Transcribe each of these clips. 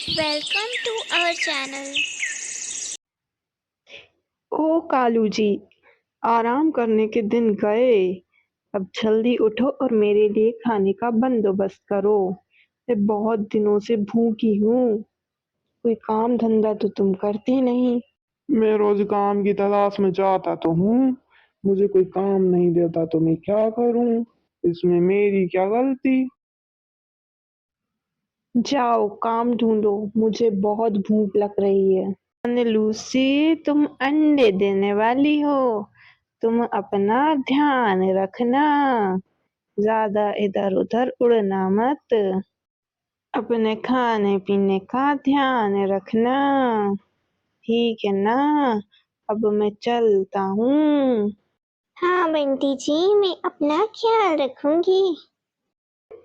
Welcome to our channel. ओ कालू जी, आराम करने के दिन गए। अब जल्दी उठो और मेरे लिए खाने का बंदोबस्त करो। मैं बहुत दिनों से भूखी हूँ। कोई काम धंधा तो तुम करते नहीं। मैं रोज काम की तलाश में जाता तो हूँ। मुझे कोई काम नहीं देता तो मैं क्या करूँ? इसमें मेरी क्या गलती? जाओ काम ढूंढो, मुझे बहुत भूख लग रही है। अरे लूसी, तुम अंडे देने वाली हो। तुम अपना ध्यान रखना, ज्यादा इधर उधर उड़ना मत। अपने खाने पीने का ध्यान रखना, ठीक है ना? अब मैं चलता हूँ। हाँ बंटी जी, मैं अपना ख्याल रखूंगी।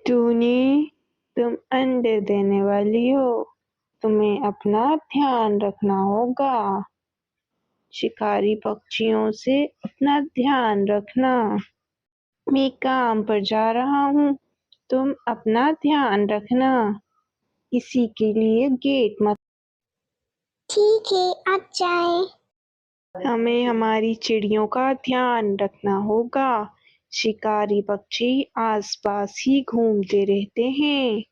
टूनी, तुम अंडे देने वाली हो, तुम्हें अपना ध्यान रखना होगा। शिकारी पक्षियों से अपना ध्यान रखना। मैं काम पर जा रहा हूँ, तुम अपना ध्यान रखना। किसी के लिए गेट मत। ठीक है, आप जाएं। हमें हमारी चिड़ियों का ध्यान रखना होगा। शिकारी पक्षी आसपास ही घूमते रहते हैं।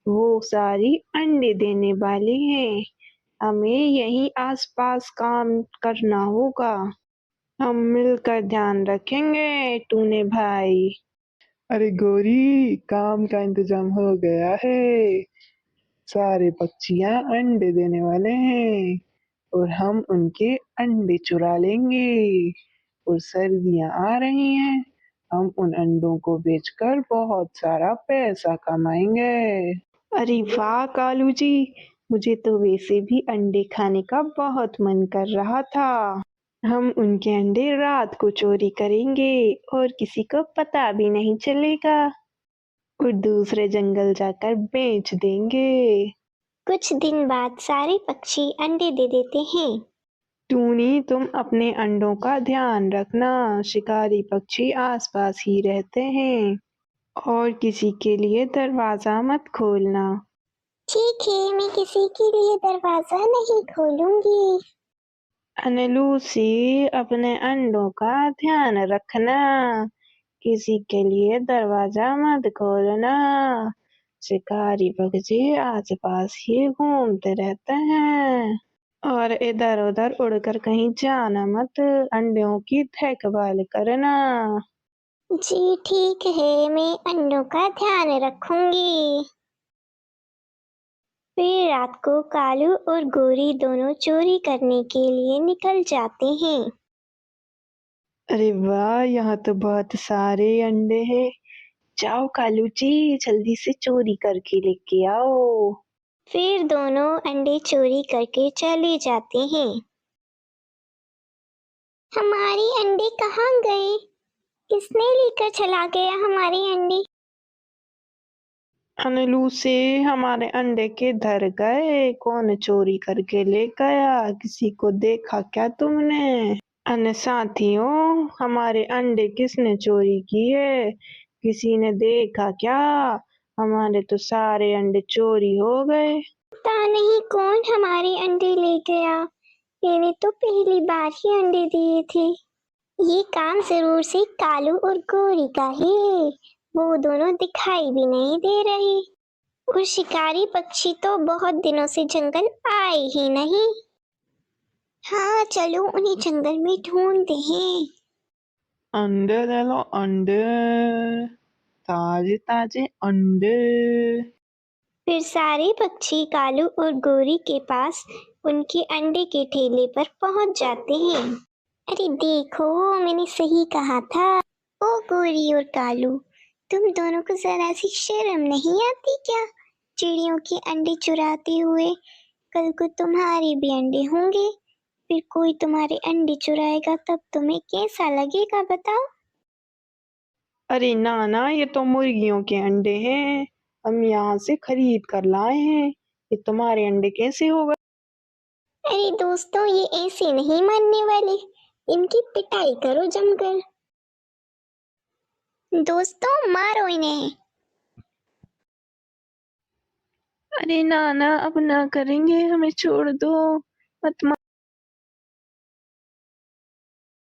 वो सारी अंडे देने वाले हैं। हमें यहीं आसपास काम करना होगा। हम मिलकर ध्यान रखेंगे टूने भाई। अरे गोरी, काम का इंतजाम हो गया है। सारे पक्षियां अंडे देने वाले हैं और हम उनके अंडे चुरा लेंगे। और सर्दियां आ रही हैं, हम उन अंडों को बेचकर बहुत सारा पैसा कमाएंगे। अरे वाह कालू जी, मुझे तो वैसे भी अंडे खाने का बहुत मन कर रहा था। हम उनके अंडे रात को चोरी करेंगे और किसी को पता भी नहीं चलेगा और दूसरे जंगल जाकर बेच देंगे। कुछ दिन बाद सारे पक्षी अंडे दे देते हैं। टूनी, तुम अपने अंडों का ध्यान रखना। शिकारी पक्षी आसपास ही रहते हैं और किसी के लिए दरवाजा मत खोलना। ठीक है, मैं किसी के लिए दरवाजा नहीं खोलूंगी। अनलूसी, अपने अंडों का ध्यान रखना। किसी के लिए दरवाजा मत खोलना। शिकारी पक्षी आसपास ही घूमते रहते हैं और इधर उधर उड़कर कहीं जाना मत। अंडों की देखभाल करना। जी ठीक है, मैं अंडों का ध्यान रखूंगी। फिर रात को कालू और गोरी दोनों चोरी करने के लिए निकल जाते हैं। अरे वाह, यहाँ तो बहुत सारे अंडे हैं। जाओ कालू जी, जल्दी से चोरी करके लेके आओ। फिर दोनों अंडे चोरी करके चले जाते हैं। हमारे अंडे कहाँ गए? किसने लेकर चला गया हमारे अंडे? अनलू से हमारे अंडे किधर गए? कौन चोरी करके ले गया? किसी को देखा क्या तुमने? अन साथियों, हमारे अंडे किसने चोरी किए? किसी ने देखा क्या? हमारे तो सारे अंडे चोरी हो गए। पता नहीं कौन हमारे अंडे ले गया। मैंने तो पहली बार ही अंडे दिए थे। ये काम जरूर से कालू और गोरी का है। वो दोनों दिखाई भी नहीं दे रहे और शिकारी पक्षी तो बहुत दिनों से जंगल आए ही नहीं। हाँ चलो उन्हें जंगल में ढूंढते हैं। अंडे ले लो अंडे, ताजे ताजे अंडे। फिर सारे पक्षी कालू और गोरी के पास उनके अंडे के ठेले पर पहुंच जाते हैं। अरे देखो, मैंने सही कहा था। ओ गोरी और कालू, तुम दोनों को जरा सी शर्म नहीं आती क्या? चिड़ियों के अंडे चुराते हुए। कल को तुम्हारे भी अंडे होंगे, फिर कोई तुम्हारे अंडे चुराएगा तब तुम्हें कैसा लगेगा बताओ? अरे ना ना, ये तो मुर्गियों के अंडे हैं। हम यहाँ से खरीद कर लाए हैं। ये तुम्हारे अंडे कैसे हो गए? अरे दोस्तों, ये ऐसे नहीं मानने वाले। इनकी पिटाई करो जमकर। दोस्तों मारो इन्हें। अरे नाना अब ना करेंगे, हमें छोड़ दो, मत